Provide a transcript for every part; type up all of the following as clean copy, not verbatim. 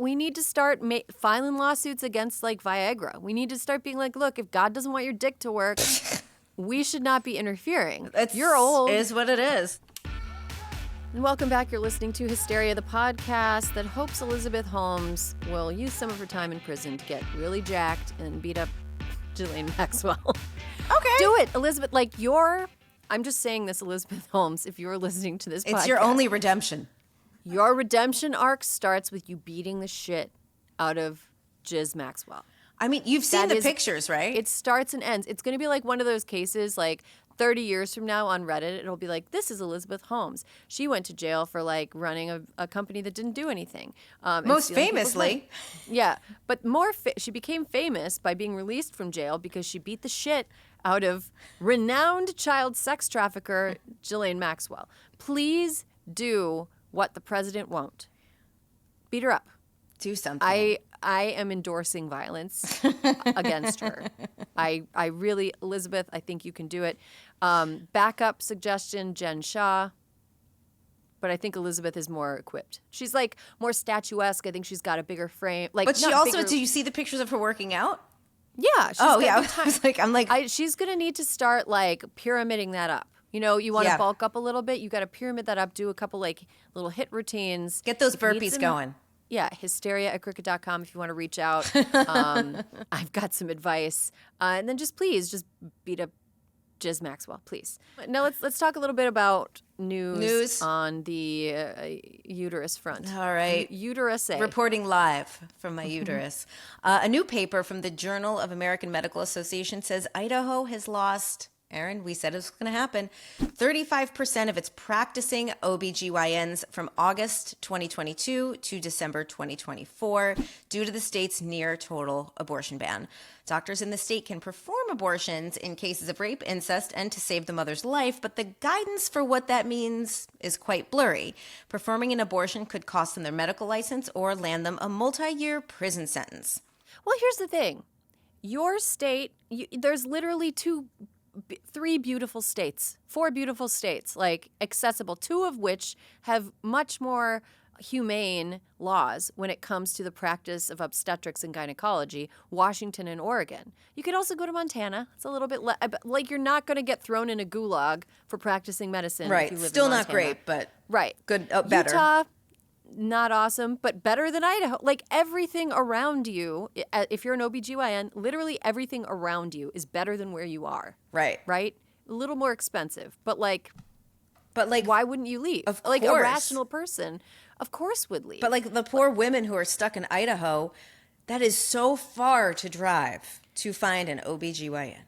we need to start filing lawsuits against like Viagra. We need to start being like, look, if God doesn't want your dick to work, we should not be interfering. You're old. It is what it is. And welcome back. You're listening to Hysteria, the podcast that hopes Elizabeth Holmes will use some of her time in prison to get really jacked and beat up Ghislaine Maxwell. Okay. Do it, Elizabeth. I'm just saying this, Elizabeth Holmes, if you're listening to this podcast. It's your only redemption. Your redemption arc starts with you beating the shit out of Giz Maxwell. I mean, you've seen the pictures, right? It starts and ends. It's going to be like one of those cases, like 30 years from now on Reddit, it'll be like, this is Elizabeth Holmes. She went to jail for like running a company that didn't do anything. Most famously. Yeah, but she became famous by being released from jail because she beat the shit out of renowned child sex trafficker Ghislaine Maxwell. Please do what the president won't. Beat her up. Do something. I am endorsing violence against her. I really, Elizabeth, I think you can do it. Backup suggestion, Jen Shah. But I think Elizabeth is more equipped. She's like more statuesque. I think she's got a bigger frame. But she also, do you see the pictures of her working out? Yeah. She's going to need to start like pyramiding that up. You know, you want to bulk up a little bit. You got to pyramid that up. Do a couple like little hit routines. Get those burpees going. Yeah, hysteria@cricket.com if you want to reach out. I've got some advice. And then just beat up Giz Maxwell, please. Now let's talk a little bit about news on the uterus front. All right. Uterus. Reporting live from my uterus. A new paper from the Journal of American Medical Association says Idaho has lost, Erin, we said it was going to happen, 35% of its practicing OBGYNs from August 2022 to December 2024 due to the state's near total abortion ban. Doctors in the state can perform abortions in cases of rape, incest, and to save the mother's life, but the guidance for what that means is quite blurry. Performing an abortion could cost them their medical license or land them a multi-year prison sentence. Well, here's the thing. Your state, there's literally 4 beautiful states, like accessible, 2 of which have much more humane laws when it comes to the practice of obstetrics and gynecology, Washington and Oregon. You could also go to Montana. It's a little bit like you're not going to get thrown in a gulag for practicing medicine. Right. If you live Still in not Montana. great, but right. Good. Better. Utah, not awesome, but better than Idaho. Like everything around you, if you're an OBGYN, literally everything around you is better than where you are. Right. Right? A little more expensive, but why wouldn't you leave? Of like course. A rational person, of course, would leave. But like the poor women who are stuck in Idaho, that is so far to drive to find an OBGYN.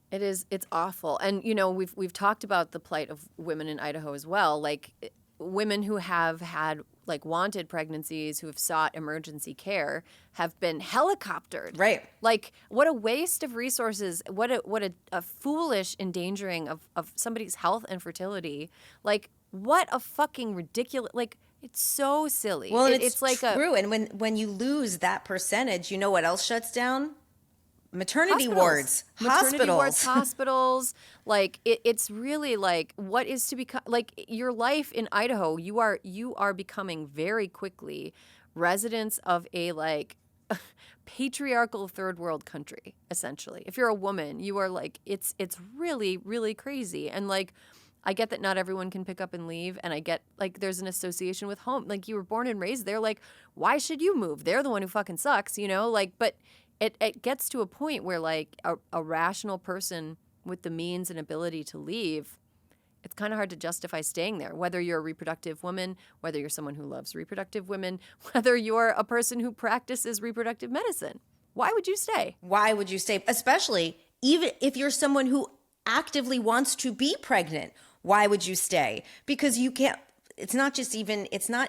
It is. It's awful. And, you know, we've talked about the plight of women in Idaho as well. Like women who have had like wanted pregnancies, who have sought emergency care, have been helicoptered. Right. Like what a waste of resources. What a foolish endangering of somebody's health and fertility. Like what a fucking ridiculous, like it's so silly. Well, it's like true. And when you lose that percentage, you know what else shuts down? Maternity wards, hospitals. Like it's really like what is to become like your life in Idaho. You are becoming very quickly residents of a like patriarchal third world country. Essentially, if you're a woman, you are like it's really really crazy. And like I get that not everyone can pick up and leave, and I get like there's an association with home. Like you were born and raised there. Like why should you move? They're the one who fucking sucks, you know. Like but. It gets to a point where, like, a rational person with the means and ability to leave, it's kind of hard to justify staying there, whether you're a reproductive woman, whether you're someone who loves reproductive women, whether you're a person who practices reproductive medicine. Why would you stay? Why would you stay? Especially even if you're someone who actively wants to be pregnant, why would you stay? Because you can't. It's not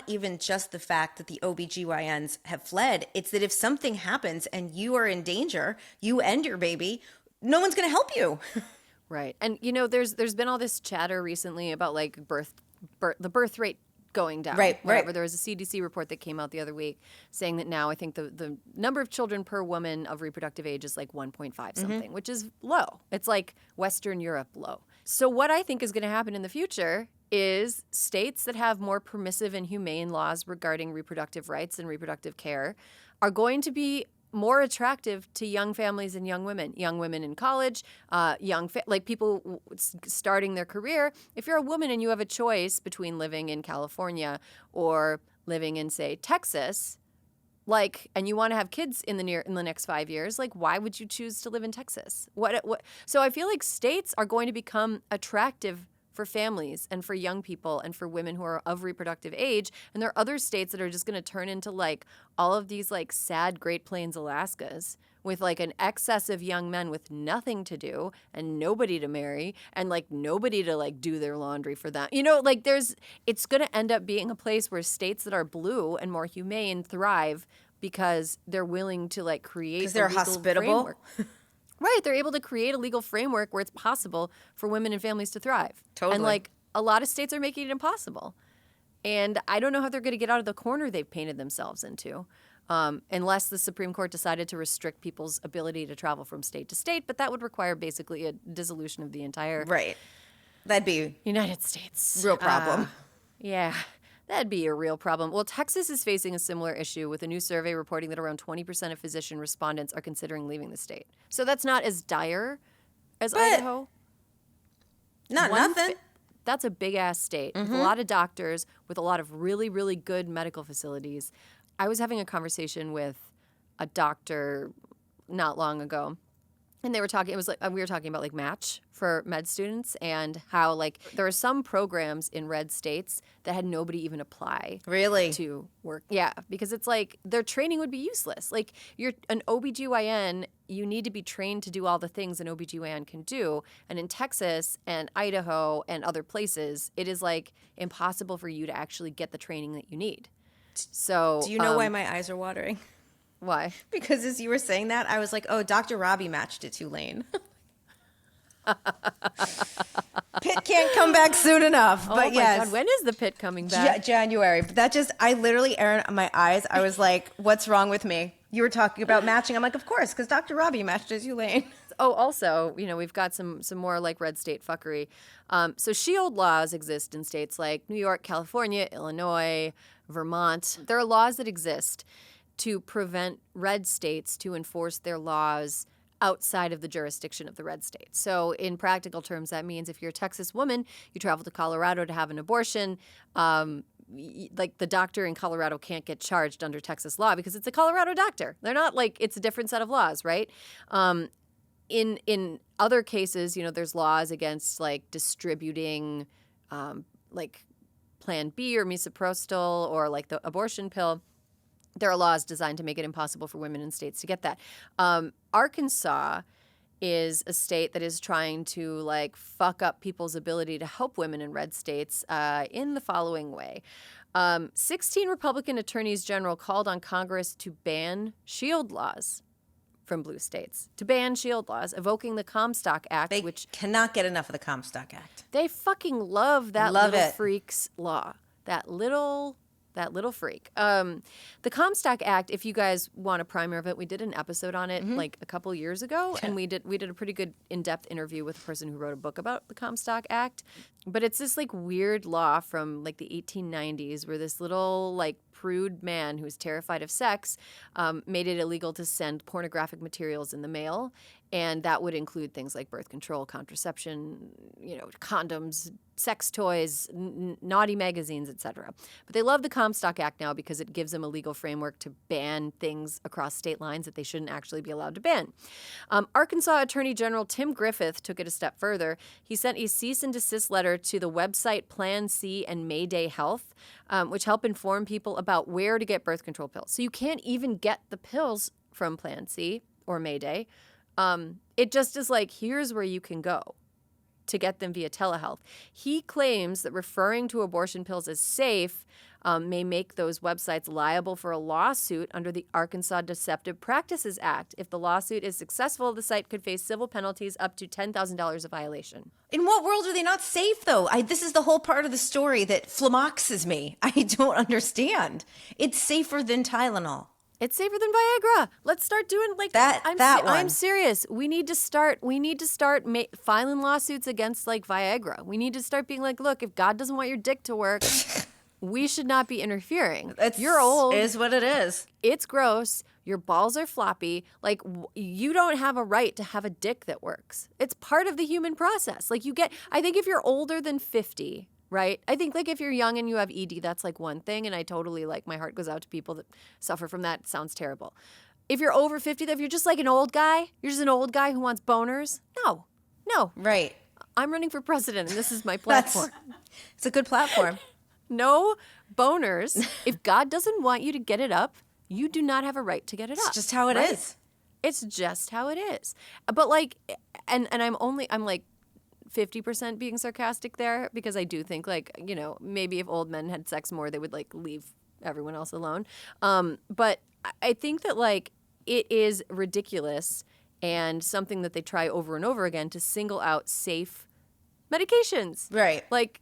even just the fact that the OBGYNs have fled. It's that if something happens and you are in danger, you and your baby, no one's going to help you. Right. And, you know, there's been all this chatter recently about like the birth rate going down. Right. There was a CDC report that came out the other week saying that now I think the number of children per woman of reproductive age is like 1.5 something, which is low. It's like Western Europe low. So what I think is going to happen in the future is states that have more permissive and humane laws regarding reproductive rights and reproductive care are going to be more attractive to young families and young women in college, people starting their career. If you're a woman and you have a choice between living in California or living in, say, Texas, and you want to have kids in the next 5 years, why would you choose to live in Texas? So I feel like states are going to become attractive for families and for young people and for women who are of reproductive age. And there are other states that are just going to turn into all of these sad Great Plains Alaskas with an excess of young men with nothing to do and nobody to marry and nobody to do their laundry for them. It's going to end up being a place where states that are blue and more humane thrive because they're willing to create because they're hospitable. Framework. Right, they're able to create a legal framework where it's possible for women and families to thrive. Totally. And a lot of states are making it impossible. And I don't know how they're going to get out of the corner they've painted themselves into, unless the Supreme Court decided to restrict people's ability to travel from state to state. But that would require basically a dissolution of the entire Right. That'd be United States. Real problem. Yeah. That'd be a real problem. Well, Texas is facing a similar issue with a new survey reporting that around 20% of physician respondents are considering leaving the state. So that's not as dire as Idaho. Not nothing. That's a big-ass state with a lot of doctors, with a lot of really, really good medical facilities. I was having a conversation with a doctor not long ago. And they were talking, we were talking about match for med students and how there are some programs in red states that had nobody even apply. Really? To work. Yeah, because it's their training would be useless. You're an OBGYN, you need to be trained to do all the things an OBGYN can do. And in Texas and Idaho and other places, it is impossible for you to actually get the training that you need. So do you know why my eyes are watering? Why? Because as you were saying that, I was like, oh, Dr. Robbie matched at Tulane. Pitt can't come back soon enough. But yes. God, when is the Pitt coming back? January. But I literally, Erin, my eyes, I was like, what's wrong with me? You were talking about matching. I'm like, of course, because Dr. Robbie matched at Tulane. Oh, also, we've got some more red state fuckery. So shield laws exist in states like New York, California, Illinois, Vermont. There are laws that exist to prevent red states to enforce their laws outside of the jurisdiction of the red state. So in practical terms, that means if you're a Texas woman, you travel to Colorado to have an abortion, the doctor in Colorado can't get charged under Texas law because it's a Colorado doctor. They're not it's a different set of laws, right? In other cases, there's laws against distributing Plan B or misoprostol or the abortion pill. There are laws designed to make it impossible for women in states to get that. Arkansas is a state that is trying to fuck up people's ability to help women in red states in the following way. 16 Republican attorneys general called on Congress to ban shield laws from blue states, to ban shield laws, evoking the Comstock Act, which cannot get enough of the Comstock Act. They fucking love that little freak's law. That little freak. The Comstock Act, if you guys want a primer of it, we did an episode on it a couple years ago, and we did a pretty good in-depth interview with a person who wrote a book about the Comstock Act. But it's this weird law from the 1890s where this little prude man who's terrified of sex made it illegal to send pornographic materials in the mail, and that would include things like birth control, contraception, condoms, sex toys, naughty magazines, etc. But they love the Comstock Act now because it gives them a legal framework to ban things across state lines that they shouldn't actually be allowed to ban. Arkansas Attorney General Tim Griffith took it a step further. He sent a cease and desist letter to the website Plan C and Mayday Health, which help inform people about where to get birth control pills. So you can't even get the pills from Plan C or Mayday. It just is here's where you can go to get them via telehealth. He claims that referring to abortion pills as safe may make those websites liable for a lawsuit under the Arkansas Deceptive Practices Act. If the lawsuit is successful, the site could face civil penalties up to $10,000 a violation. In what world are they not safe, though? This is the whole part of the story that flummoxes me. I don't understand. It's safer than Tylenol. It's safer than Viagra. Let's start doing like That one. I'm serious. We need to start filing lawsuits against like Viagra. We need to start being like, look, if God doesn't want your dick to work, we should not be interfering. You're old. It is what it is. It's gross. Your balls are floppy. Like, you don't have a right to have a dick that works. It's part of the human process. Like, I think if you're older than 50, right? I think, like, if you're young and you have ED, that's, like, one thing. And I totally, like, my heart goes out to people that suffer from that. It sounds terrible. If you're over 50, if you're just, like, an old guy, you're just an old guy who wants boners. No. Right. I'm running for president, and this is my platform. It's a good platform. No boners. If God doesn't want you to get it up, you do not have a right to get it up. It's just how it is. It's just how it is. But like, and I'm like 50% being sarcastic there, because I do think, like, you know, maybe if old men had sex more, they would like leave everyone else alone. But I think that like it is ridiculous and something that they try over and over again to single out safe medications. Right. Like,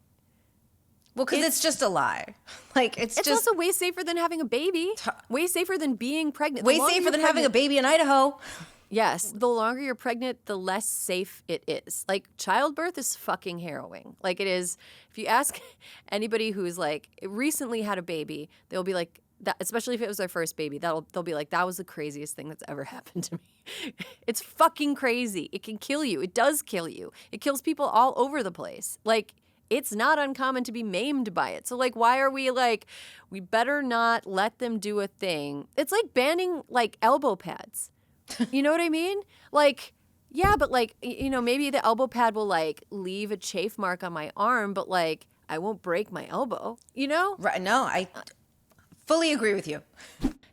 well, because it's just a lie. Like, it's just also way safer than having a baby. Way safer than being pregnant. way safer than having a baby in Idaho. Yes. The longer you're pregnant, the less safe it is. Like, childbirth is fucking harrowing. Like, it is. If you ask anybody who's like recently had a baby, they'll be like, that, especially if it was their first baby, they'll be like, that was the craziest thing that's ever happened to me. It's fucking crazy. It can kill you. It does kill you. It kills people all over the place. Like, it's not uncommon to be maimed by it. So, like, why are we like, we better not let them do a thing? It's like banning, like, elbow pads. You know what I mean? Like, yeah, but, like, you know, maybe the elbow pad will, like, leave a chafe mark on my arm, but, like, I won't break my elbow, you know? Right. No, I fully agree with you.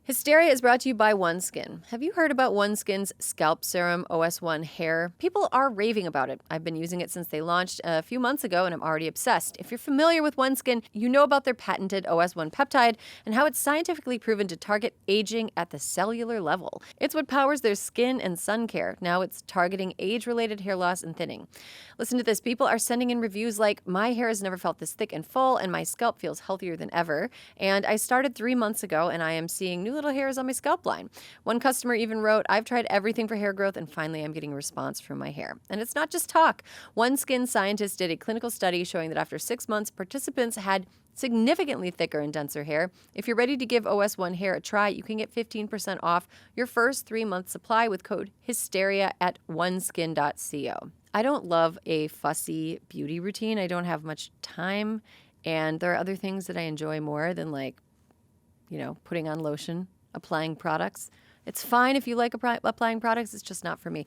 Hysteria is brought to you by OneSkin. Have you heard about OneSkin's Scalp Serum OS1 Hair? People are raving about it. I've been using it since they launched a few months ago, and I'm already obsessed. If you're familiar with OneSkin, you know about their patented OS1 peptide and how it's scientifically proven to target aging at the cellular level. It's what powers their skin and sun care. Now it's targeting age-related hair loss and thinning. Listen to this. People are sending in reviews like, my hair has never felt this thick and full, and my scalp feels healthier than ever. And I started 3 months ago, and I am seeing new little hairs on my scalp line. One customer even wrote, I've tried everything for hair growth, and finally I'm getting a response from my hair. And it's not just talk. OneSkin scientists did a clinical study showing that after 6 months, participants had significantly thicker and denser hair. If you're ready to give OS1 Hair a try, you can get 15% off your first 3-month supply with code HYSTERIA at oneskin.co. I don't love a fussy beauty routine. I don't have much time, and there are other things that I enjoy more than, like, you know, putting on lotion, applying products. It's fine if you like applying products. It's just not for me.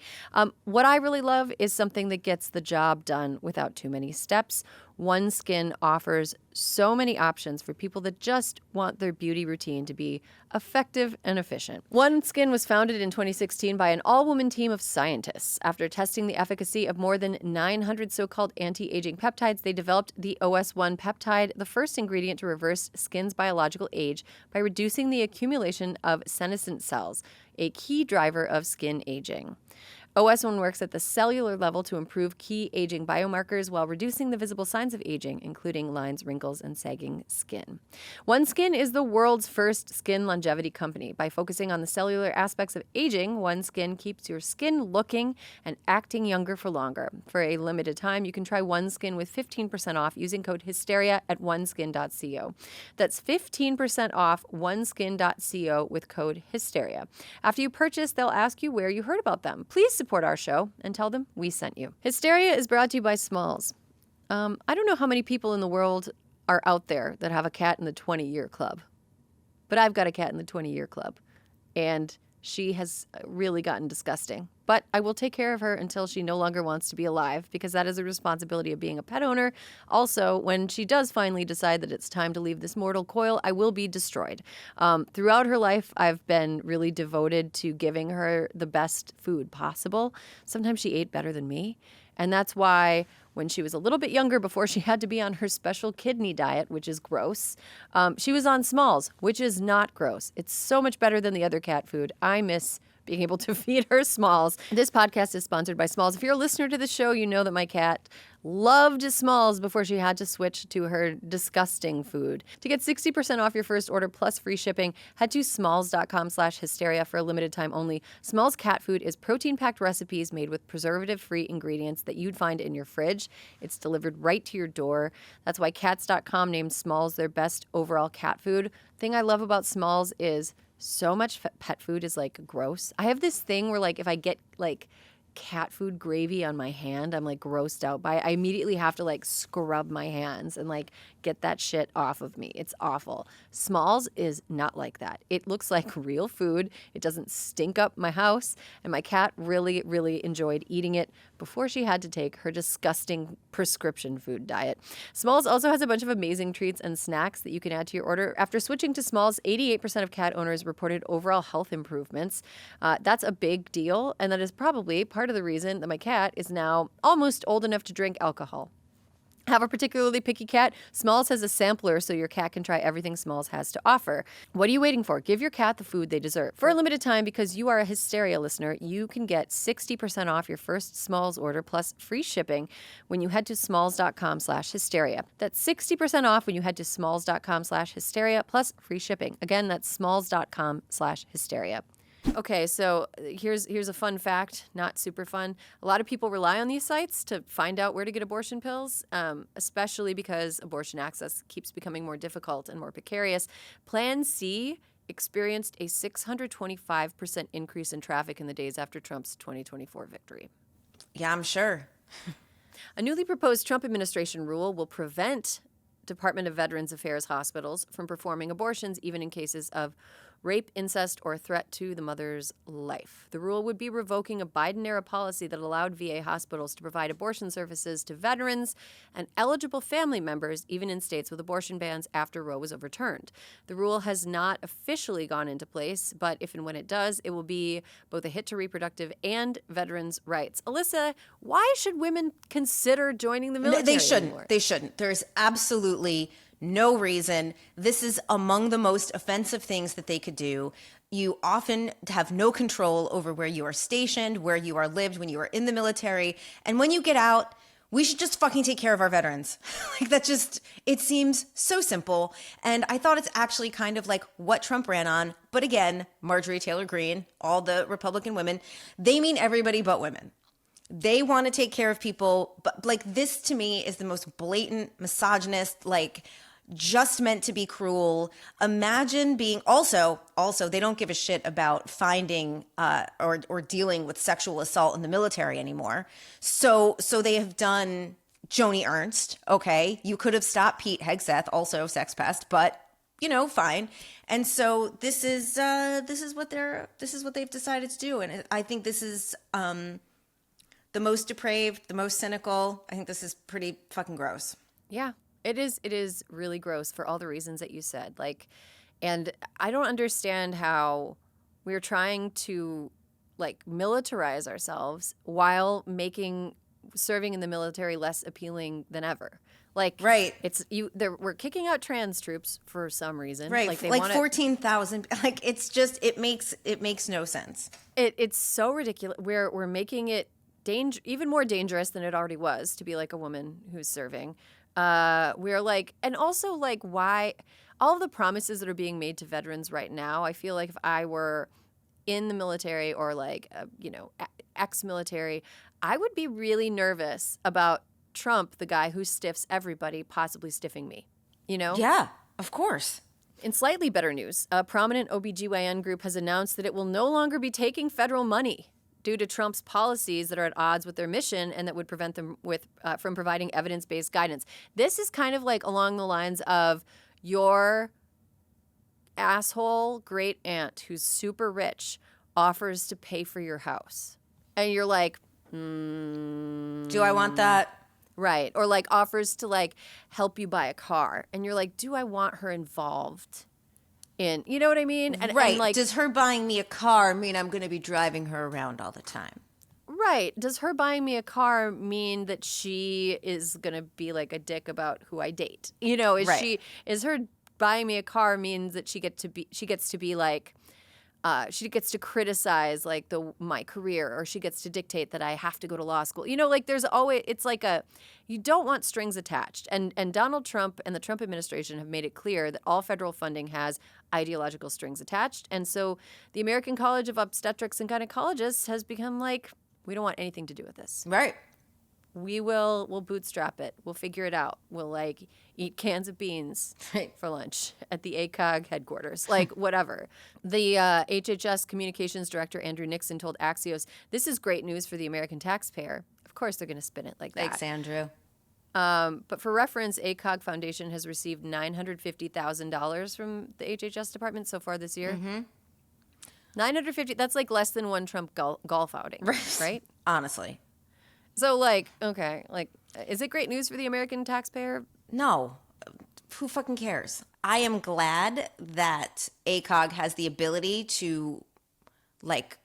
What I really love is something that gets the job done without too many steps. OneSkin offers so many options for people that just want their beauty routine to be effective and efficient. OneSkin was founded in 2016 by an all-woman team of scientists. After testing the efficacy of more than 900 so-called anti-aging peptides, they developed the OS1 peptide, the first ingredient to reverse skin's biological age by reducing the accumulation of senescent cells, a key driver of skin aging. OS1 works at the cellular level to improve key aging biomarkers while reducing the visible signs of aging, including lines, wrinkles, and sagging skin. OneSkin is the world's first skin longevity company. By focusing on the cellular aspects of aging, OneSkin keeps your skin looking and acting younger for longer. For a limited time, you can try OneSkin with 15% off using code HYSTERIA at oneskin.co. That's 15% off oneskin.co with code HYSTERIA. After you purchase, they'll ask you where you heard about them. Please support our show and tell them we sent you. Hysteria is brought to you by Smalls. I don't know how many people in the world are out there that have a cat in the 20-year club, but I've got a cat in the 20-year club, and she has really gotten disgusting. But I will take care of her until she no longer wants to be alive, because that is a responsibility of being a pet owner. Also, when she does finally decide that it's time to leave this mortal coil, I will be destroyed. Throughout her life, I've been really devoted to giving her the best food possible. Sometimes she ate better than me. And that's why when she was a little bit younger, before she had to be on her special kidney diet, which is gross, she was on Smalls, which is not gross. It's so much better than the other cat food. I miss being able to feed her Smalls. This podcast is sponsored by Smalls. If you're a listener to the show, you know that my cat loved Smalls before she had to switch to her disgusting food. To get 60% off your first order plus free shipping, head to smalls.com/hysteria for a limited time only. Smalls cat food is protein-packed recipes made with preservative-free ingredients that you'd find in your fridge. It's delivered right to your door. That's why cats.com named Smalls their best overall cat food. Thing I love about Smalls is so much pet food is like gross. I have this thing where like if I get like cat food gravy on my hand, I'm like grossed out by it. I immediately have to like scrub my hands and like get that shit off of me. It's awful. Smalls is not like that. It looks like real food. It doesn't stink up my house. And my cat really, really enjoyed eating it before she had to take her disgusting prescription food diet. Smalls also has a bunch of amazing treats and snacks that you can add to your order. After switching to Smalls, 88% of cat owners reported overall health improvements. That's a big deal, and that is probably part of the reason that my cat is now almost old enough to drink alcohol. Have a particularly picky cat? Smalls has a sampler so your cat can try everything Smalls has to offer. What are you waiting for? Give your cat the food they deserve. For a limited time, because you are a Hysteria listener, you can get 60% off your first Smalls order plus free shipping when you head to smalls.com/hysteria. That's 60% off when you head to smalls.com/hysteria plus free shipping. Again, that's smalls.com/hysteria. Okay, so here's a fun fact, not super fun. A lot of people rely on these sites to find out where to get abortion pills, especially because abortion access keeps becoming more difficult and more precarious. Plan C experienced a 625% increase in traffic in the days after Trump's 2024 victory. Yeah, I'm sure. A newly proposed Trump administration rule will prevent Department of Veterans Affairs hospitals from performing abortions even in cases of rape, incest, or threat to the mother's life. The rule would be revoking a Biden-era policy that allowed VA hospitals to provide abortion services to veterans and eligible family members, even in states with abortion bans after Roe was overturned. The rule has not officially gone into place, but if and when it does, it will be both a hit to reproductive and veterans' rights. Alyssa, why should women consider joining the military anymore? They shouldn't. There's absolutely no reason. This is among the most offensive things that they could do. You often have no control over where you are stationed, where you are lived when you are in the military. And when you get out, we should just fucking take care of our veterans. Like that just, it seems so simple. And I thought it's actually kind of like what Trump ran on. But again, Marjorie Taylor Greene, all the Republican women, they mean everybody but women. They want to take care of people. But like this to me is the most blatant misogynist, like just meant to be cruel. Imagine being also they don't give a shit about finding or dealing with sexual assault in the military anymore. So they have done Joni Ernst. Okay, you could have stopped Pete Hegseth, also sex pest, but you know, fine. And so this is what they've decided to do, and I think this is the most depraved, the most cynical. I think this is pretty fucking gross. Yeah. It is really gross for all the reasons that you said. Like, and I don't understand how we're trying to like militarize ourselves while making serving in the military less appealing than ever. Like, right. We're kicking out trans troops for some reason. Right. Like, 14,000. Like, it's just, it makes no sense. It's so ridiculous. We're making it even more dangerous than it already was to be like a woman who's serving. We're like, and also like why all of the promises that are being made to veterans right now, I feel like if I were in the military or like, ex-military, I would be really nervous about Trump, the guy who stiffs everybody, possibly stiffing me, you know? Yeah, of course. In slightly better news, a prominent OBGYN group has announced that it will no longer be taking federal money due to Trump's policies that are at odds with their mission and that would prevent them from providing evidence-based guidance. This is kind of like along the lines of your asshole great aunt who's super rich offers to pay for your house. And you're like, do I want that? Right. Or like offers to like help you buy a car. And you're like, do I want her involved in, you know what I mean? Right. And like, does her buying me a car mean I'm going to be driving her around all the time? Right. Does her buying me a car mean that she is going to be like a dick about who I date? You know, is her buying me a car means that she gets to be like, She gets to criticize like my career, or she gets to dictate that I have to go to law school. Like there's always, it's like you don't want strings attached. And Donald Trump and the Trump administration have made it clear that all federal funding has ideological strings attached. And so the American College of Obstetrics and Gynecologists has become like, we don't want anything to do with this. Right. We'll bootstrap it. We'll figure it out. We'll like eat cans of beans for lunch at the ACOG headquarters, like whatever. The HHS communications director, Andrew Nixon, told Axios, this is great news for the American taxpayer. Of course they're going to spin it like that. Thanks, Andrew. But for reference, ACOG Foundation has received $950,000 from the HHS department so far this year. Mm-hmm. 950, that's like less than one Trump golf outing, right? Honestly. So, like, okay, like, is it great news for the American taxpayer? No. Who fucking cares? I am glad that ACOG has the ability to, like,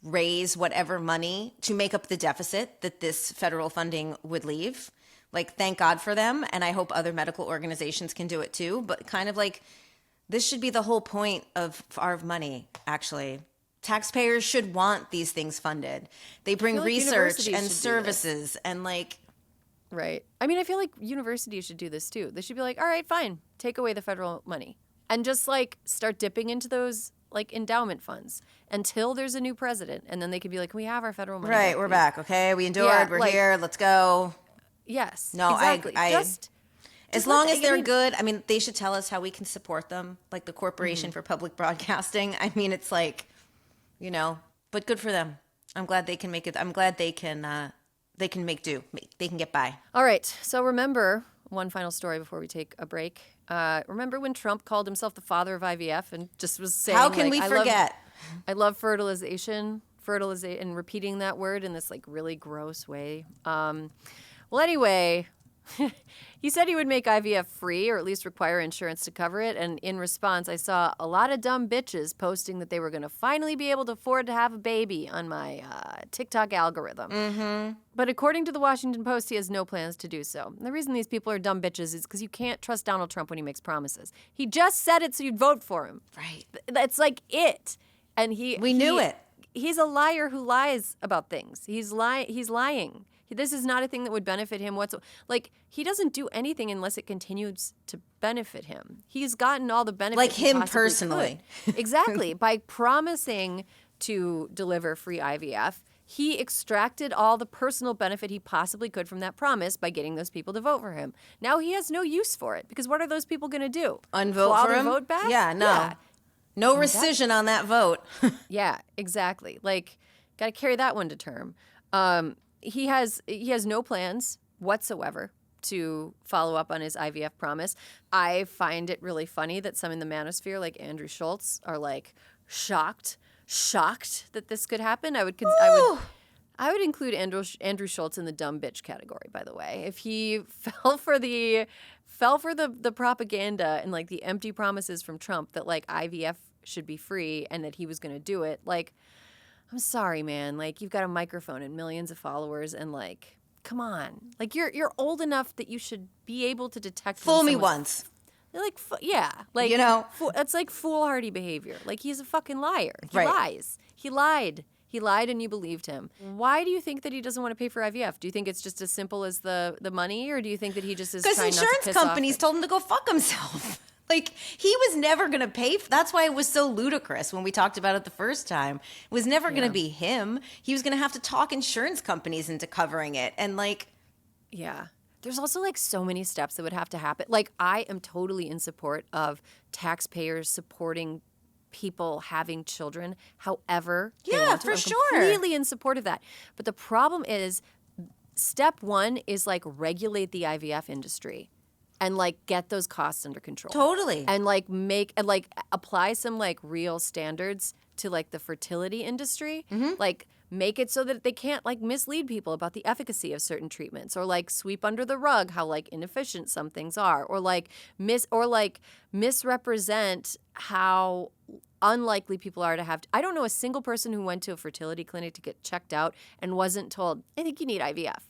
raise whatever money to make up the deficit that this federal funding would leave. Like, thank God for them, and I hope other medical organizations can do it too. But kind of like, this should be the whole point of our money, actually. Taxpayers should want these things funded. They bring like research and services and like... Right. I mean, I feel like universities should do this too. They should be like, all right, fine, take away the federal money. And just like start dipping into those like endowment funds until there's a new president. And then they could be like, we have our federal money. Right, we're back, okay? We endured, we're like, here, let's go. Yes, no, exactly. As long as they're good, I mean, they should tell us how we can support them, like the Corporation for Public Broadcasting. I mean, it's like... but good for them. I'm glad they can make it. I'm glad they can make do. They can get by. All right. So remember, one final story before we take a break. Remember when Trump called himself the father of IVF and just was saying, how can we forget? I love fertilization, and repeating that word in this like really gross way. Well, anyway, he said he would make IVF free or at least require insurance to cover it. And in response, I saw a lot of dumb bitches posting that they were going to finally be able to afford to have a baby on my TikTok algorithm. Mm-hmm. But according to the Washington Post, he has no plans to do so. And the reason these people are dumb bitches is because you can't trust Donald Trump when he makes promises. He just said it so you'd vote for him. Right. That's like it. And we knew it. He's a liar who lies about things. He's lying. This is not a thing that would benefit him whatsoever. Like, he doesn't do anything unless it continues to benefit him. He's gotten all the benefits. Like him personally. Exactly. By promising to deliver free IVF, he extracted all the personal benefit he possibly could from that promise by getting those people to vote for him. Now he has no use for it, because what are those people going to do? Unvote for him? Vote back? Yeah, no. Yeah. No rescission on that vote. Yeah, exactly. Like, got to carry that one to term. He has no plans whatsoever to follow up on his IVF promise. I find it really funny that some in the manosphere, like Andrew Schultz, are like shocked that this could happen. I would include Andrew Schultz in the dumb bitch category, by the way. If he fell for the propaganda and like the empty promises from Trump that like IVF should be free and that he was going to do it, like, I'm sorry, man. Like, you've got a microphone and millions of followers, and like, come on. Like, you're old enough that you should be able to detect. Fool me once. Like, yeah, like it's like foolhardy behavior. Like, he's a fucking liar. He lies. He lied. He lied, and you believed him. Why do you think that he doesn't want to pay for IVF? Do you think it's just as simple as the money, or do you think that he just is trying not to piss off? Because insurance companies told him to go fuck himself. Like, he was never going to pay. That's why it was so ludicrous when we talked about it the first time. It was never going to be him. He was going to have to talk insurance companies into covering it. And like... Yeah. There's also like so many steps that would have to happen. Like, I am totally in support of taxpayers supporting people having children however they want to. I'm completely in support of that. But the problem is, step one is like regulate the IVF industry. And like get those costs under control. Totally. And like apply some like real standards to like the fertility industry. Mm-hmm. Like make it so that they can't like mislead people about the efficacy of certain treatments, or like sweep under the rug how like inefficient some things are, or like misrepresent how unlikely people are to have. I don't know a single person who went to a fertility clinic to get checked out and wasn't told, I think you need IVF.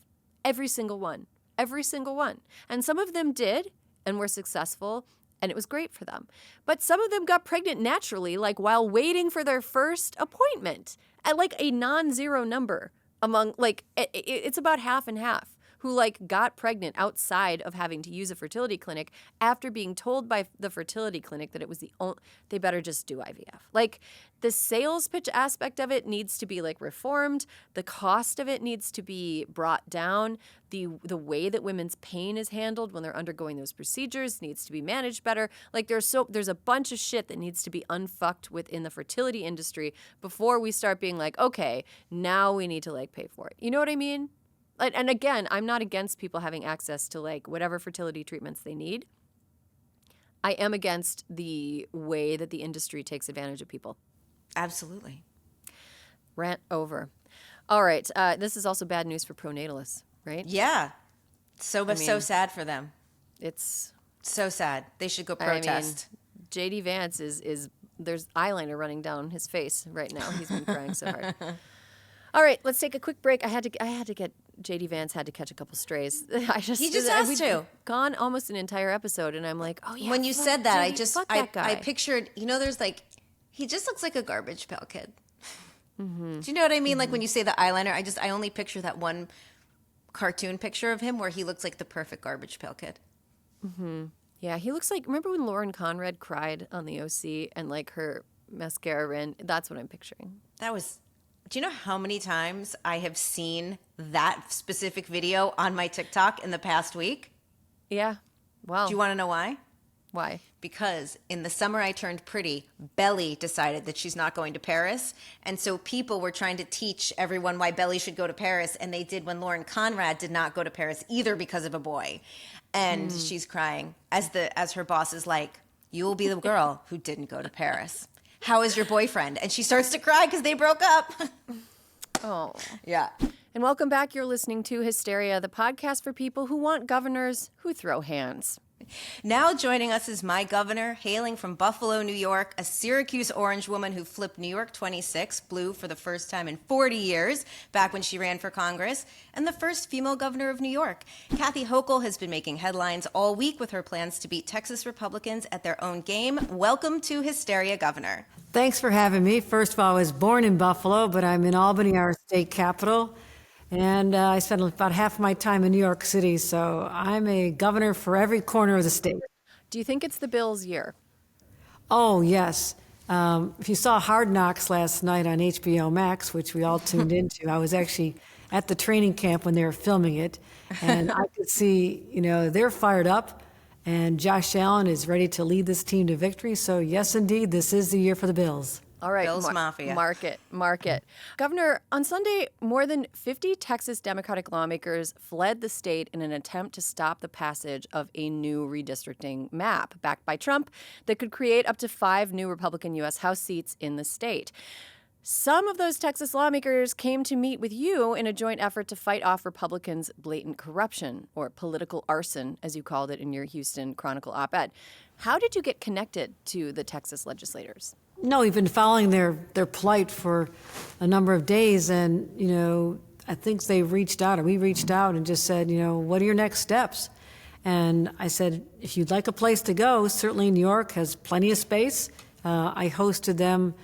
Every single one. Every single one. And some of them did and were successful, and it was great for them. But some of them got pregnant naturally, like while waiting for their first appointment at like a non-zero number among like it's about half and half who like got pregnant outside of having to use a fertility clinic after being told by the fertility clinic that it was the only, they better just do IVF. Like the sales pitch aspect of it needs to be like reformed. The cost of it needs to be brought down. The way that women's pain is handled when they're undergoing those procedures needs to be managed better. Like there's a bunch of shit that needs to be unfucked within the fertility industry before we start being like, okay, now we need to like pay for it. You know what I mean? And again, I'm not against people having access to like whatever fertility treatments they need. I am against the way that the industry takes advantage of people. Absolutely. Rant over. All right. This is also bad news for pronatalists, right? Yeah. So sad for them. It's so sad. They should go protest. JD Vance is there's eyeliner running down his face right now. He's been crying so hard. All right, let's take a quick break. I had to get JD Vance had to catch a couple strays. He just has to. Gone almost an entire episode, and I'm like, oh yeah. When you said that, I pictured. There's like, he just looks like a Garbage Pail Kid. Mm-hmm. Do you know what I mean? Mm-hmm. Like when you say the eyeliner, I only picture that one cartoon picture of him where he looks like the perfect Garbage Pail Kid. Mm-hmm. Yeah, he looks like. Remember when Lauren Conrad cried on the OC and like her mascara ran? That's what I'm picturing. Do you know how many times I have seen that specific video on my TikTok in the past week? Yeah. Wow. Do you want to know why? Why? Because in the summer I turned pretty, Belly decided that she's not going to Paris. And so people were trying to teach everyone why Belly should go to Paris. And they did when Lauren Conrad did not go to Paris either because of a boy. And she's crying as her boss is like, you will be the girl who didn't go to Paris. How is your boyfriend? And she starts to cry because they broke up. Oh. Yeah. And welcome back. You're listening to Hysteria, the podcast for people who want governors who throw hands. Now joining us is my governor, hailing from Buffalo, New York, a Syracuse orange woman who flipped New York 26 blue for the first time in 40 years, back when she ran for Congress, and the first female governor of New York. Kathy Hochul has been making headlines all week with her plans to beat Texas Republicans at their own game. Welcome to Hysteria, Governor. Thanks for having me. First of all, I was born in Buffalo, but I'm in Albany, our state capital. And I spent about half of my time in New York City, so I'm a governor for every corner of the state. Do you think it's the Bills' year? Oh, yes. If you saw Hard Knocks last night on HBO Max, which we all tuned into, I was actually at the training camp when they were filming it, and I could see, they're fired up, and Josh Allen is ready to lead this team to victory. So, yes, indeed, this is the year for the Bills. All right, Bills Mafia. Mark it. Governor, on Sunday, more than 50 Texas Democratic lawmakers fled the state in an attempt to stop the passage of a new redistricting map backed by Trump that could create up to 5 new Republican U.S. House seats in the state. Some of those Texas lawmakers came to meet with you in a joint effort to fight off Republicans' blatant corruption, or political arson, as you called it in your Houston Chronicle op-ed. How did you get connected to the Texas legislators? No, we've been following their plight for a number of days, and, I think we reached out and just said, what are your next steps? And I said, if you'd like a place to go, certainly New York has plenty of space. I hosted them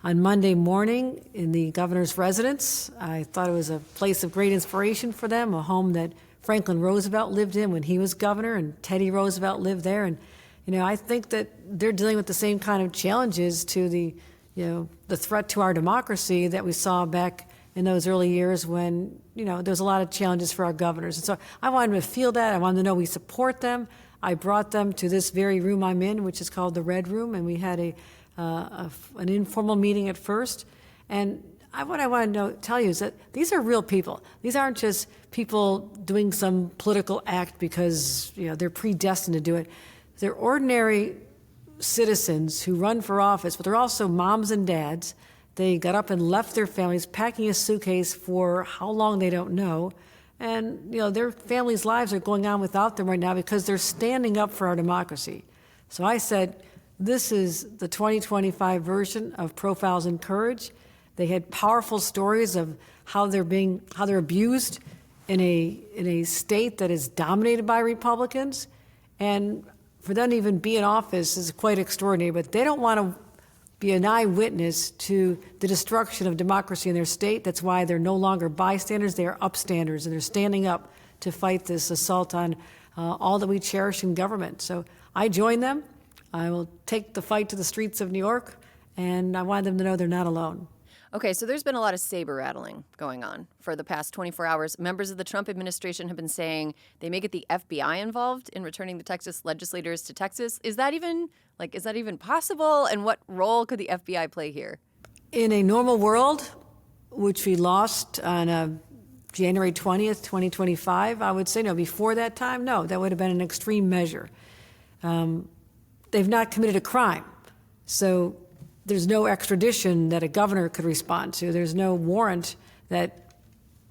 on Monday morning in the governor's residence. I thought it was a place of great inspiration for them, a home that Franklin Roosevelt lived in when he was governor, and Teddy Roosevelt lived there. And I think that they're dealing with the same kind of challenges to the threat to our democracy that we saw back in those early years when, there's a lot of challenges for our governors. And so I wanted them to feel that. I wanted them to know we support them. I brought them to this very room I'm in, which is called the Red Room, and we had an informal meeting at first. And what I want to tell you is that these are real people. These aren't just people doing some political act because, they're predestined to do it. They're ordinary citizens who run for office, but they're also moms and dads. They got up and left their families, packing a suitcase for how long they don't know. And, their families' lives are going on without them right now because they're standing up for our democracy. So I said, this is the 2025 version of Profiles in Courage. They had powerful stories of how they're abused in a state that is dominated by Republicans. And for them to even be in office is quite extraordinary, but they don't want to be an eyewitness to the destruction of democracy in their state. That's why they're no longer bystanders, they are upstanders, and they're standing up to fight this assault on all that we cherish in government. So I join them. I will take the fight to the streets of New York, and I want them to know they're not alone. Okay, so there's been a lot of saber rattling going on for the past 24 hours. Members of the Trump administration have been saying they may get the FBI involved in returning the Texas legislators to Texas. Is that even possible? And what role could the FBI play here? In a normal world, which we lost on January 20th, 2025, I would say no. Before that time, no, that would have been an extreme measure. They've not committed a crime. So there's no extradition that a governor could respond to. There's no warrant that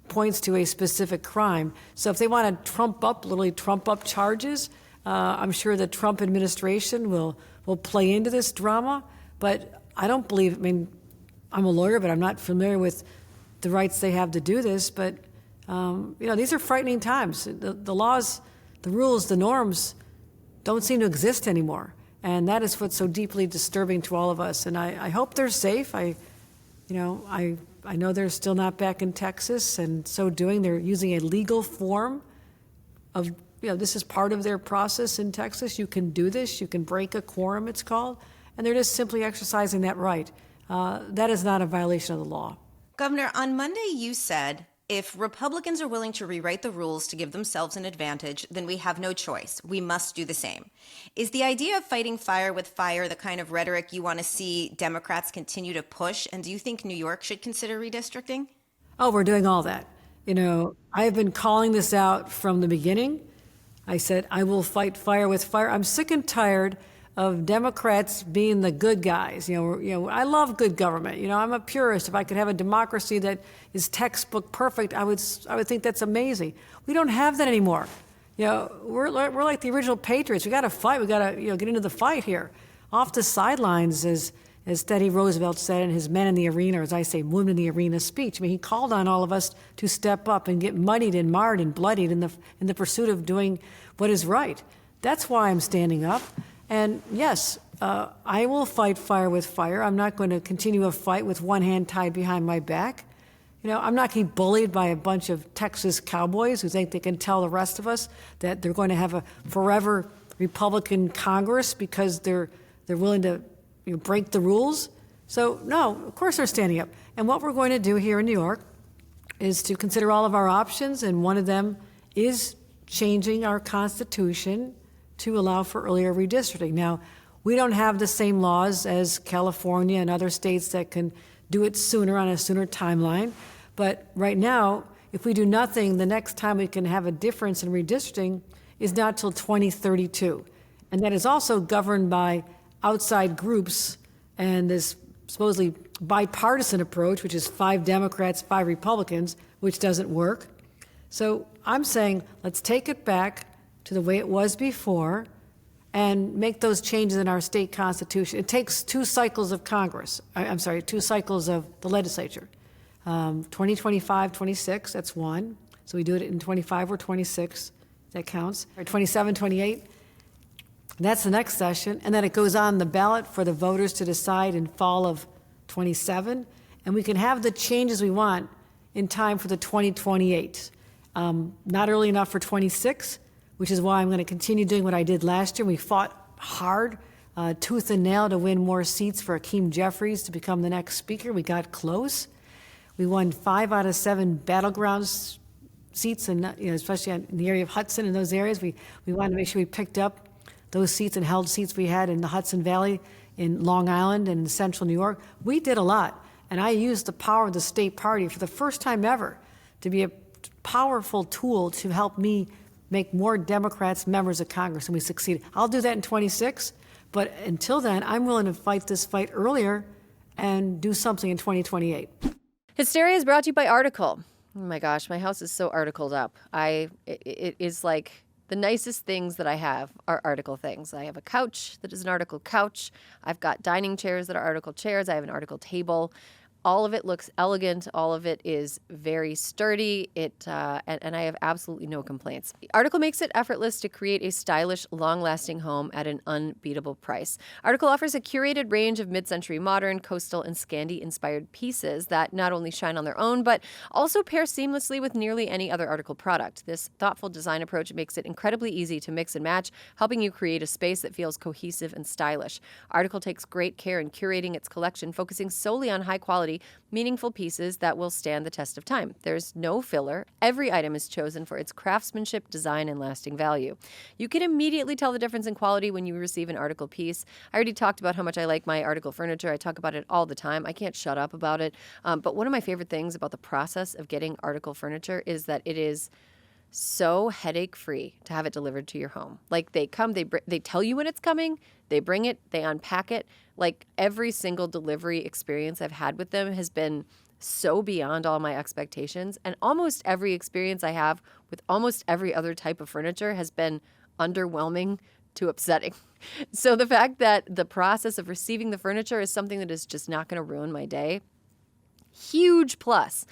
points to a specific crime. So if they want to literally trump up charges, I'm sure the Trump administration will play into this drama. But I don't believe, I'm a lawyer, but I'm not familiar with the rights they have to do this. But, these are frightening times. The laws, the rules, the norms don't seem to exist anymore. And that is what's so deeply disturbing to all of us. And I hope they're safe. I know they're still not back in Texas, and so doing, they're using a legal form of, this is part of their process in Texas. You can do this. You can break a quorum, it's called. And they're just simply exercising that right. That is not a violation of the law. Governor, on Monday you said, if Republicans are willing to rewrite the rules to give themselves an advantage, then we have no choice. We must do the same. Is the idea of fighting fire with fire the kind of rhetoric you want to see Democrats continue to push? And do you think New York should consider redistricting? Oh, we're doing all that. I have been calling this out from the beginning. I said, I will fight fire with fire. I'm sick and tired of Democrats being the good guys. I love good government. I'm a purist. If I could have a democracy that is textbook perfect, I would think that's amazing. We don't have that anymore. We're like the original patriots. We got to fight. We got to get into the fight here. Off the sidelines, as Teddy Roosevelt said in his Men in the Arena, or as I say, Women in the Arena speech. He called on all of us to step up and get muddied and marred and bloodied in the pursuit of doing what is right. That's why I'm standing up. And yes, I will fight fire with fire. I'm not going to continue a fight with one hand tied behind my back. I'm not going to be bullied by a bunch of Texas cowboys who think they can tell the rest of us that they're going to have a forever Republican Congress because they're willing to break the rules. So no, of course they're standing up. And what we're going to do here in New York is to consider all of our options, and one of them is changing our Constitution to allow for earlier redistricting. Now, we don't have the same laws as California and other states that can do it sooner on a sooner timeline. But right now, if we do nothing, the next time we can have a difference in redistricting is not till 2032. And that is also governed by outside groups and this supposedly bipartisan approach, which is 5 Democrats, 5 Republicans, which doesn't work. So I'm saying, let's take it back to the way it was before and make those changes in our state constitution. It takes 2 cycles of Congress. 2 cycles of the legislature. 2025, 26, that's one. So we do it in 25 or 26, that counts. Or 27, 28, that's the next session. And then it goes on the ballot for the voters to decide in fall of 27. And we can have the changes we want in time for the 2028. Not early enough for 26, which is why I'm going to continue doing what I did last year. We fought hard, tooth and nail, to win more seats for Hakeem Jeffries to become the next speaker. We got close. We won 5 out of 7 battleground seats, and especially in the area of Hudson and those areas. We wanted to make sure we picked up those seats and held seats we had in the Hudson Valley, in Long Island, and in central New York. We did a lot, and I used the power of the state party for the first time ever to be a powerful tool to help me make more Democrats members of Congress, and we succeeded. I'll do that in 26, but until then, I'm willing to fight this fight earlier and do something in 2028. Hysteria is brought to you by Article. Oh my gosh, my house is so articled up. It is like the nicest things that I have are article things. I have a couch that is an article couch. I've got dining chairs that are article chairs. I have an article table. All of it looks elegant. All of it is very sturdy. And I have absolutely no complaints. The article makes it effortless to create a stylish, long-lasting home at an unbeatable price. Article offers a curated range of mid-century modern, coastal, and Scandi-inspired pieces that not only shine on their own, but also pair seamlessly with nearly any other Article product. This thoughtful design approach makes it incredibly easy to mix and match, helping you create a space that feels cohesive and stylish. Article takes great care in curating its collection, focusing solely on high-quality, meaningful pieces that will stand the test of time. There's no filler. Every item is chosen for its craftsmanship, design, and lasting value. You can immediately tell the difference in quality when you receive an Article piece. I already talked about how much I like my Article furniture. I talk about it all the time. I can't shut up about it. But one of my favorite things about the process of getting Article furniture is that it is so headache-free to have it delivered to your home. Like they come, they tell you when it's coming, they bring it, they unpack it. Like every single delivery experience I've had with them has been so beyond all my expectations. And almost every experience I have with almost every other type of furniture has been underwhelming to upsetting. So the fact that the process of receiving the furniture is something that is just not going to ruin my day, huge plus.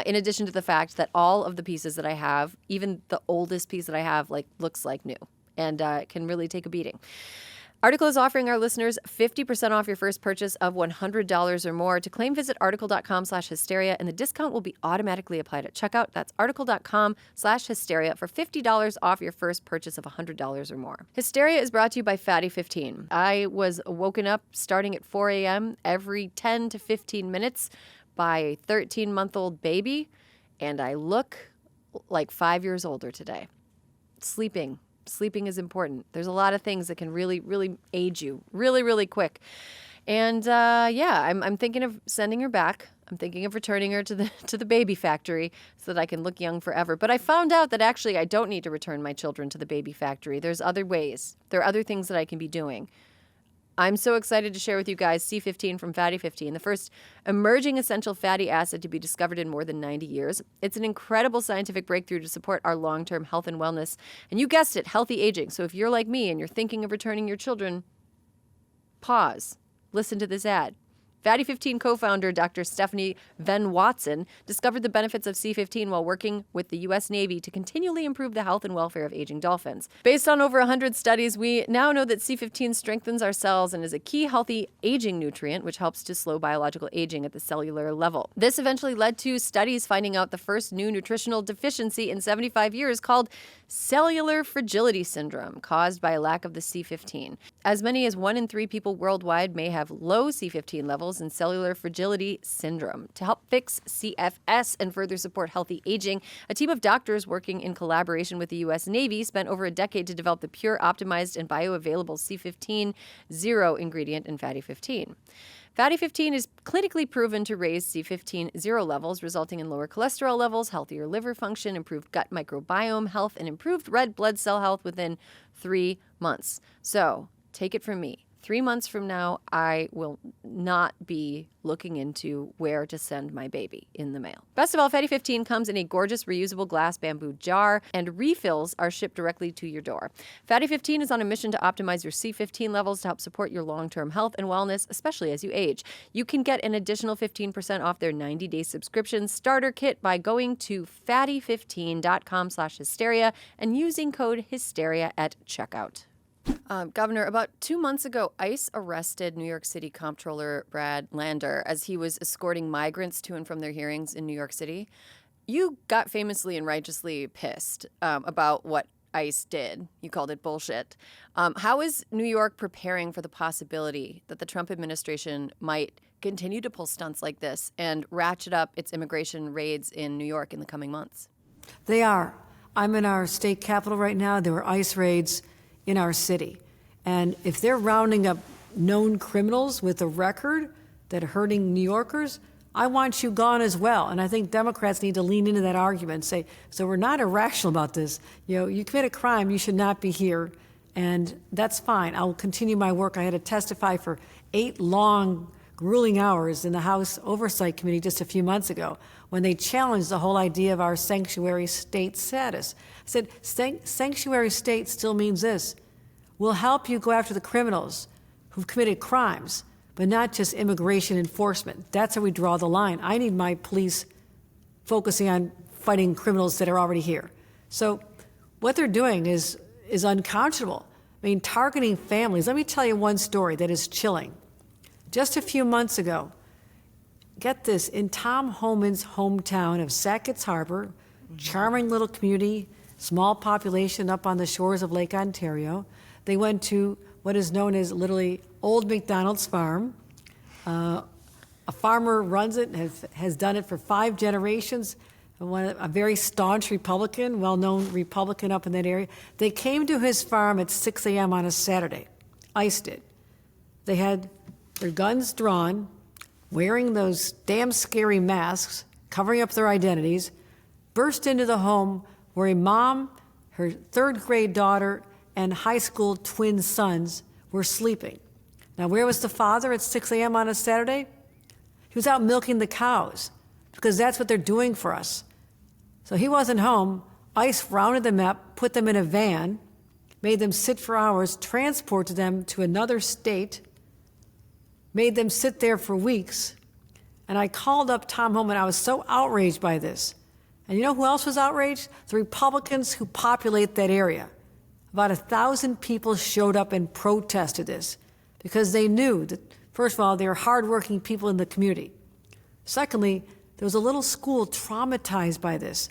In addition to the fact that all of the pieces that I have, even the oldest piece that I have, like looks like new and can really take a beating. Article is offering our listeners 50% off your first purchase of $100 or more. To claim, visit article.com/hysteria, and the discount will be automatically applied at checkout. That's article.com/hysteria for $50 off your first purchase of $100 or more. Hysteria is brought to you by Fatty 15. I was woken up starting at 4 a.m. every 10 to 15 minutes by a 13-month-old baby, and I look like 5 years older today. Sleeping is important. There's a lot of things that can really, really age you really, really quick. And I'm thinking of sending her back. I'm thinking of returning her to the baby factory so that I can look young forever. But I found out that actually I don't need to return my children to the baby factory. There's other ways. There are other things that I can be doing. I'm so excited to share with you guys C15 from Fatty 15, the first emerging essential fatty acid to be discovered in more than 90 years. It's an incredible scientific breakthrough to support our long-term health and wellness. And you guessed it, healthy aging. So if you're like me and you're thinking of returning your children, pause. Listen to this ad. Fatty 15 co-founder Dr. Stephanie Venn Watson discovered the benefits of C15 while working with the U.S. Navy to continually improve the health and welfare of aging dolphins. Based on over 100 studies, we now know that C15 strengthens our cells and is a key healthy aging nutrient, which helps to slow biological aging at the cellular level. This eventually led to studies finding out the first new nutritional deficiency in 75 years called cellular fragility syndrome, caused by a lack of the C15. As many as 1 in 3 people worldwide may have low C15 levels in cellular fragility syndrome. To help fix CFS and further support healthy aging, a team of doctors working in collaboration with the U.S. Navy spent over a decade to develop the pure, optimized, and bioavailable C15 zero ingredient in Fatty 15. Fatty 15 is clinically proven to raise C15 zero levels, resulting in lower cholesterol levels, healthier liver function, improved gut microbiome health, and improved red blood cell health within 3 months. So, take it from me. 3 months from now, I will not be looking into where to send my baby in the mail. Best of all, Fatty 15 comes in a gorgeous reusable glass bamboo jar, and refills are shipped directly to your door. Fatty 15 is on a mission to optimize your C15 levels to help support your long-term health and wellness, especially as you age. You can get an additional 15% off their 90-day subscription starter kit by going to fatty15.com/hysteria and using code hysteria at checkout. Governor, about 2 months ago, ICE arrested New York City Comptroller Brad Lander as he was escorting migrants to and from their hearings in New York City. You got famously and righteously pissed about what ICE did. You called it bullshit. How is New York preparing for the possibility that the Trump administration might continue to pull stunts like this and ratchet up its immigration raids in New York in the coming months? They are. I'm in our state capitol right now. There were ICE raids in our city. And if they're rounding up known criminals with a record that are hurting New Yorkers, I want you gone as well. And I think Democrats need to lean into that argument and say, so we're not irrational about this. You know, you commit a crime, you should not be here. And that's fine. I'll continue my work. I had to testify for 8 long, grueling hours in the House Oversight Committee just a few months ago when they challenged the whole idea of our sanctuary state status. I said, sanctuary state still means this. We'll help you go after the criminals who've committed crimes, but not just immigration enforcement. That's how we draw the line. I need my police focusing on fighting criminals that are already here. So what they're doing is unconscionable. I mean, targeting families. Let me tell you one story that is chilling. Just a few months ago, get this, in Tom Homan's hometown of Sackett's Harbor, charming little community, small population up on the shores of Lake Ontario, they went to what is known as literally Old McDonald's Farm. A farmer runs it, has done it for 5 generations, a very staunch Republican, well-known Republican up in that area. They came to his farm at 6 a.m. on a Saturday, iced it. They had their guns drawn, wearing those damn scary masks, covering up their identities, burst into the home where a mom, her 3rd grade daughter, and high school twin sons were sleeping. Now, where was the father at 6 a.m. on a Saturday? He was out milking the cows, because that's what they're doing for us. So he wasn't home. ICE rounded them up, put them in a van, made them sit for hours, transported them to another state, made them sit there for weeks. And I called up Tom Homan. I was so outraged by this. And you know who else was outraged? The Republicans who populate that area. About 1,000 people showed up and protested this because they knew that, first of all, they were hardworking people in the community. Secondly, there was a little school traumatized by this.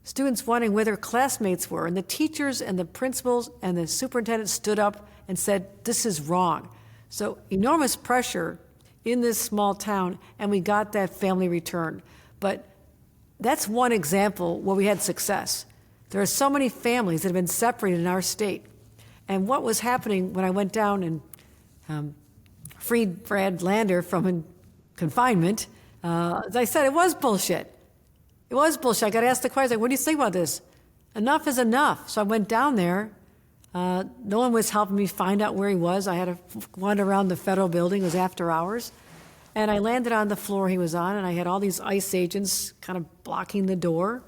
Students wondering where their classmates were, and the teachers and the principals and the superintendent stood up and said, this is wrong. So enormous pressure in this small town, and we got that family return. But that's one example where we had success. There are so many families that have been separated in our state. And what was happening when I went down and freed Brad Lander from confinement, as I said, it was bullshit. It was bullshit. I got asked the question, like, what do you think about this? Enough is enough. So I went down there. No one was helping me find out where he was. I had to wander around the federal building. It was after hours. And I landed on the floor he was on, and I had all these ICE agents kind of blocking the door.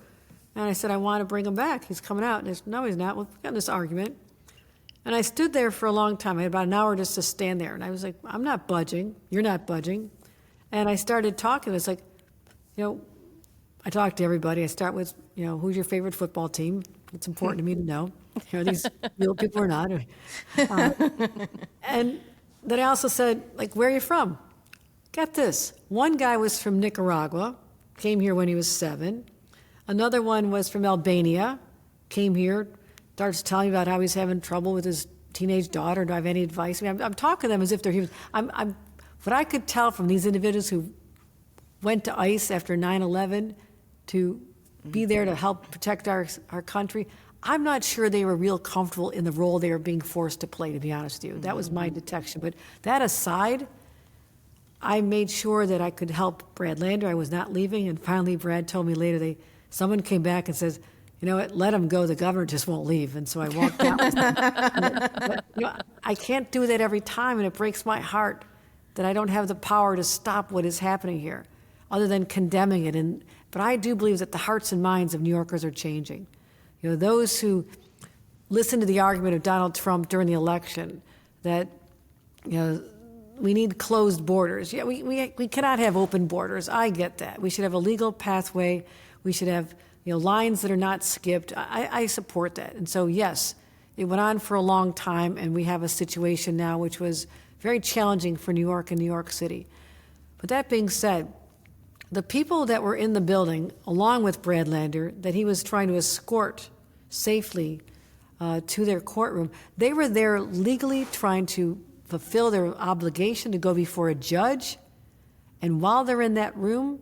And I said, I want to bring him back. He's coming out. And they said, no, he's not. Well, we got in this argument. And I stood there for a long time. I had about an hour just to stand there. And I was like, I'm not budging. You're not budging. And I started talking. It's like, I talk to everybody. I start with, who's your favorite football team? It's important to me to know. These real people or not. And then I also said, where are you from? Get this. One guy was from Nicaragua, came here when he was 7. Another one was from Albania, came here, starts telling me about how he's having trouble with his teenage daughter. Do I have any advice? I mean, I'm talking to them as if they're humans. What I could tell from these individuals who went to ICE after 9/11 to be there to help protect our country, I'm not sure they were real comfortable in the role they were being forced to play, to be honest with you. That was my detection. But that aside, I made sure that I could help Brad Lander. I was not leaving. And finally, Brad told me later, someone came back and says, you know what, let him go. The governor just won't leave. And so I walked out. But, I can't do that every time, and it breaks my heart that I don't have the power to stop what is happening here, other than condemning it. But I do believe that the hearts and minds of New Yorkers are changing. Those who listened to the argument of Donald Trump during the election that, we need closed borders. Yeah, we cannot have open borders. I get that. We should have a legal pathway. We should have lines that are not skipped. I support that. And so, yes, it went on for a long time, and we have a situation now which was very challenging for New York and New York City. But that being said, the people that were in the building, along with Brad Lander, that he was trying to escort safely to their courtroom, they were there legally trying to fulfill their obligation to go before a judge. And while they're in that room,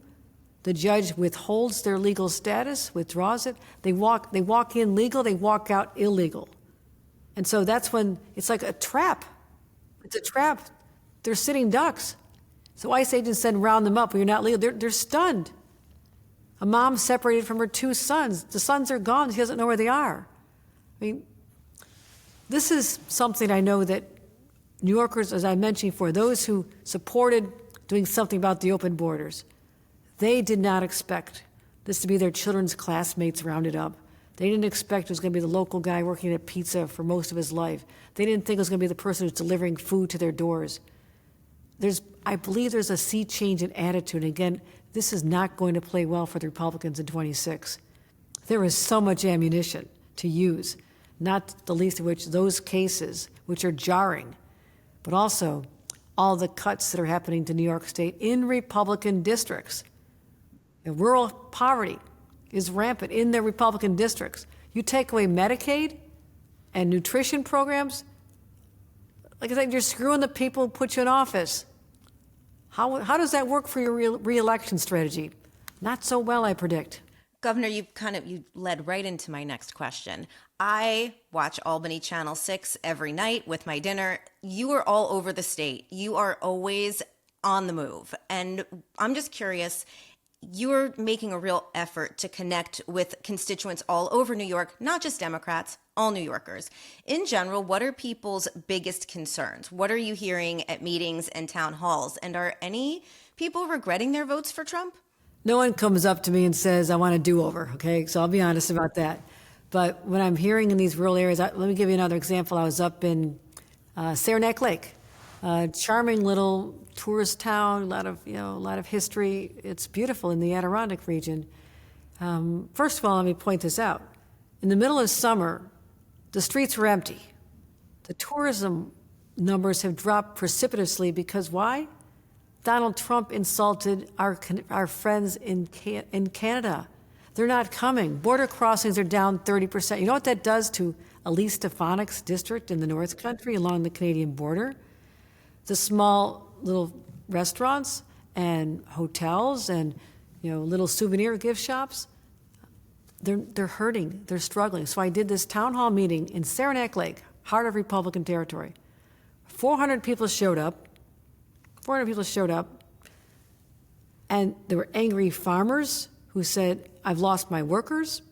the judge withholds their legal status, withdraws it. They walk in legal, they walk out illegal. And so that's when it's like a trap. It's a trap. They're sitting ducks. So ICE agents then round them up. When you're not legal, they're stunned. A mom separated from her 2 sons. The sons are gone. She doesn't know where they are. I mean, this is something I know that New Yorkers, as I mentioned before, those who supported doing something about the open borders, they did not expect this to be their children's classmates rounded up. They didn't expect it was going to be the local guy working at pizza for most of his life. They didn't think it was going to be the person who's delivering food to their doors. I believe there's a sea change in attitude. Again, this is not going to play well for the Republicans in 26. There is so much ammunition to use, not the least of which those cases, which are jarring, but also all the cuts that are happening to New York State in Republican districts. And rural poverty is rampant in the Republican districts. You take away Medicaid and nutrition programs, like I said, you're screwing the people who put you in office. How does that work for your re-election strategy? Not so well, I predict. Governor, you led right into my next question. I watch Albany Channel 6 every night with my dinner. You are all over the state. You are always on the move. And I'm just curious, you're making a real effort to connect with constituents all over New York, not just Democrats, all New Yorkers. In general, what are people's biggest concerns? What are you hearing at meetings and town halls? And are any people regretting their votes for Trump? No one comes up to me and says, I want a do-over, okay? So I'll be honest about that. But when I'm hearing in these rural areas, let me give you another example. I was up in Saranac Lake, a charming little tourist town, a lot of history. It's beautiful in the Adirondack region. First of all, let me point this out. In the middle of summer, the streets were empty. The tourism numbers have dropped precipitously because why? Donald Trump insulted our friends in Canada. They're not coming. Border crossings are down 30%. You know what that does to Elise Stefanik's district in the North Country along the Canadian border? The small little restaurants and hotels and little souvenir gift shops, they're hurting. They're struggling. So I did this town hall meeting in Saranac Lake, heart of Republican territory. 400 people showed up. And there were angry farmers who said, I've lost my workers.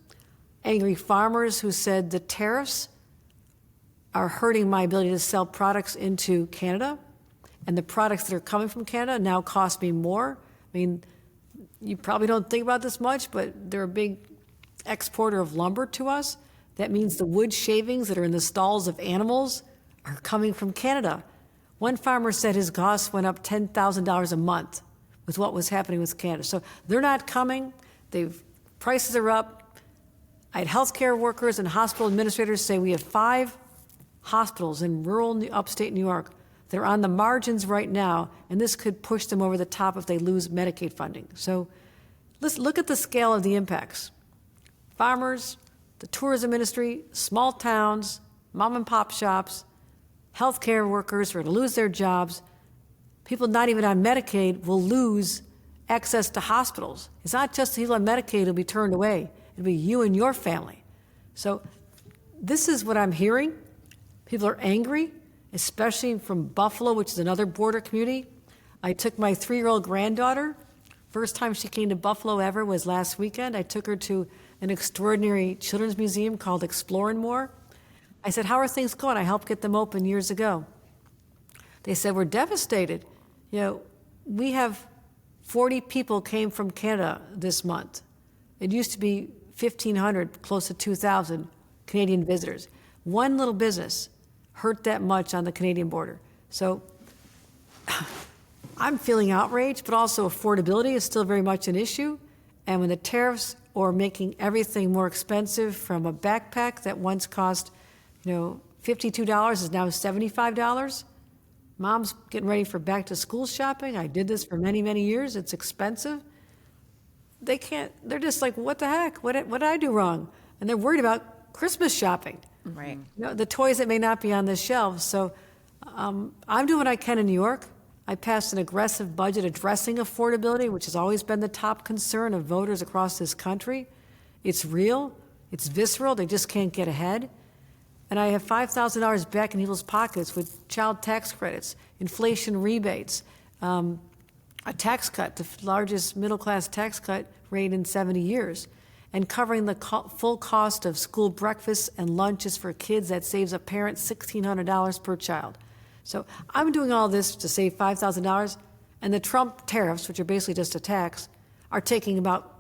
Angry farmers who said the tariffs are hurting my ability to sell products into Canada. And the products that are coming from Canada now cost me more. I mean, you probably don't think about this much, but they're a big exporter of lumber to us. That means the wood shavings that are in the stalls of animals are coming from Canada. One farmer said his costs went up $10,000 a month with what was happening with Canada. So they're not coming. Prices are up. I had healthcare workers and hospital administrators say we have 5 hospitals in rural upstate New York that are on the margins right now, and this could push them over the top if they lose Medicaid funding. So let's look at the scale of the impacts. Farmers, the tourism industry, small towns, mom and pop shops, healthcare workers who are going to lose their jobs. People not even on Medicaid will lose access to hospitals. It's not just people on Medicaid who'll be turned away. It'll be you and your family. So this is what I'm hearing. People are angry, especially from Buffalo, which is another border community. I took my 3-year-old granddaughter. First time she came to Buffalo ever was last weekend. I took her to an extraordinary children's museum called Explore & More. I said, how are things going? I helped get them open years ago. They said, we're devastated. We have 40 people came from Canada this month. It used to be 1,500, close to 2,000 Canadian visitors. One little business hurt that much on the Canadian border. So I'm feeling outraged, but also affordability is still very much an issue. And when the tariffs are making everything more expensive, from a backpack that once cost $52 is now $75. Mom's getting ready for back to school shopping. I did this for many, many years. It's expensive. They're just like, what the heck? What did I do wrong? And they're worried about Christmas shopping. Right. The toys that may not be on the shelves. So I'm doing what I can in New York. I passed an aggressive budget addressing affordability, which has always been the top concern of voters across this country. It's real. It's visceral. They just can't get ahead. And I have $5,000 back in people's pockets with child tax credits, inflation rebates, a tax cut, the largest middle-class tax cut rate in 70 years, and covering the full cost of school breakfasts and lunches for kids. That saves a parent $1,600 per child. So I'm doing all this to save $5,000, and the Trump tariffs, which are basically just a tax, are taking about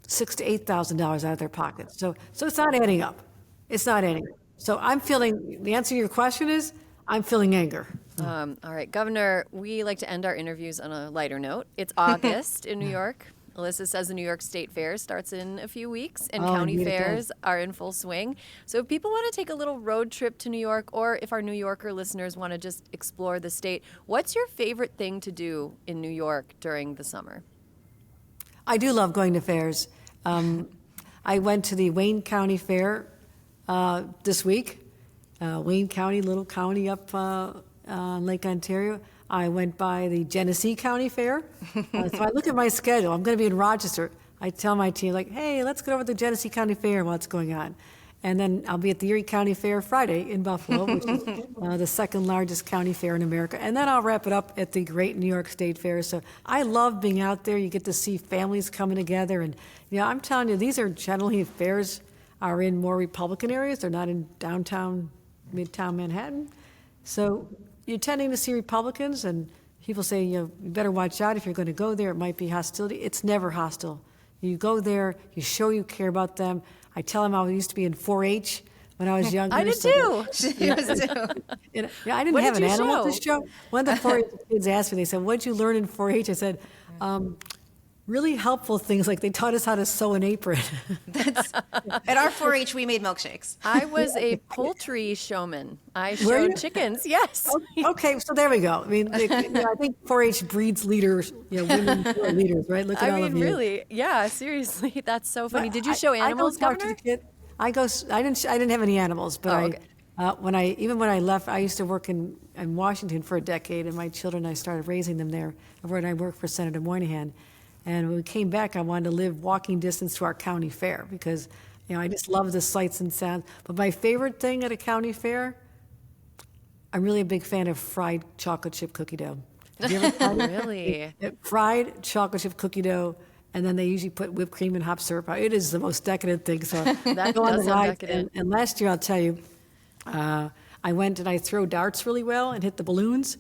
$6,000 to $8,000 out of their pockets. So it's not adding up. It's not adding up. So I'm feeling, the answer to your question is, I'm feeling anger. All right, Governor, we like to end our interviews on a lighter note. It's August in New York. Alyssa says the New York State Fair starts in a few weeks, and county indeed it does. fairs are in full swing. So if people want to take a little road trip to New York, or if our New Yorker listeners want to just explore the state, what's your favorite thing to do in New York during the summer? I do love going to fairs. I went to the Wayne County Fair this week. Wayne County, little county up on Lake Ontario. I went by the Genesee County Fair. So I look at my schedule. I'm going to be in Rochester. I tell my team, like, hey, let's go over to the Genesee County Fair and what's going on. And then I'll be at the Erie County Fair Friday in Buffalo, which is the second largest county fair in America. And then I'll wrap it up at the Great New York State Fair. So I love being out there. You get to see families coming together. And, I'm telling you, these are generally fairs are in more Republican areas. They're not in downtown, midtown Manhattan. So you're tending to see Republicans, and people say, you better watch out if you're going to go there. It might be hostility. It's never hostile. You go there, you show you care about them. I tell them I used to be in 4-H when I was younger. I did too. She was too. I didn't What have did an you animal show? at the show. One of the 4-H kids asked me, they said, what'd you learn in 4-H? I said, really helpful things, like they taught us how to sew an apron. At our 4-H, we made milkshakes. I was a poultry showman. I Were you? showed chickens, yes. Okay, so there we go. I mean, I think 4-H breeds leaders, women who are leaders, right? Look at I all of mean, you. really, yeah, seriously, that's so funny. Did you show I go animals, talk to Governor? the kid. I didn't have any animals, but Oh, okay. when I left, I used to work in Washington for a decade, and my children, I started raising them there. When I worked for Senator Moynihan, and when we came back, I wanted to live walking distance to our county fair because, I just love the sights and sounds. But my favorite thing at a county fair, I'm really a big fan of fried chocolate chip cookie dough. Have you ever tried it? Really? Fried chocolate chip cookie dough, and then they usually put whipped cream and hop syrup. It is the most decadent thing. So That go on does the sound ride. decadent. And last year, I'll tell you, I went and I throw darts really well and hit the balloons.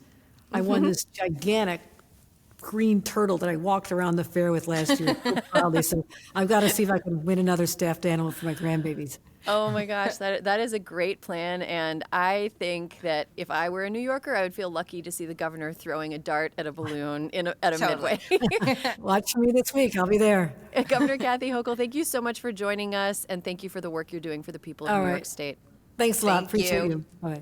I won this gigantic green turtle that I walked around the fair with last year. So proudly. So I've got to see if I can win another stuffed animal for my grandbabies. Oh my gosh, that is a great plan, and I think that if I were a New Yorker, I would feel lucky to see the governor throwing a dart at a balloon at a Totally. midway. Watch for me this week. I'll be there. Governor Kathy Hochul, thank you so much for joining us, and thank you for the work you're doing for the people of All New right. York State. Thanks a lot. Thank Appreciate you. you. Bye.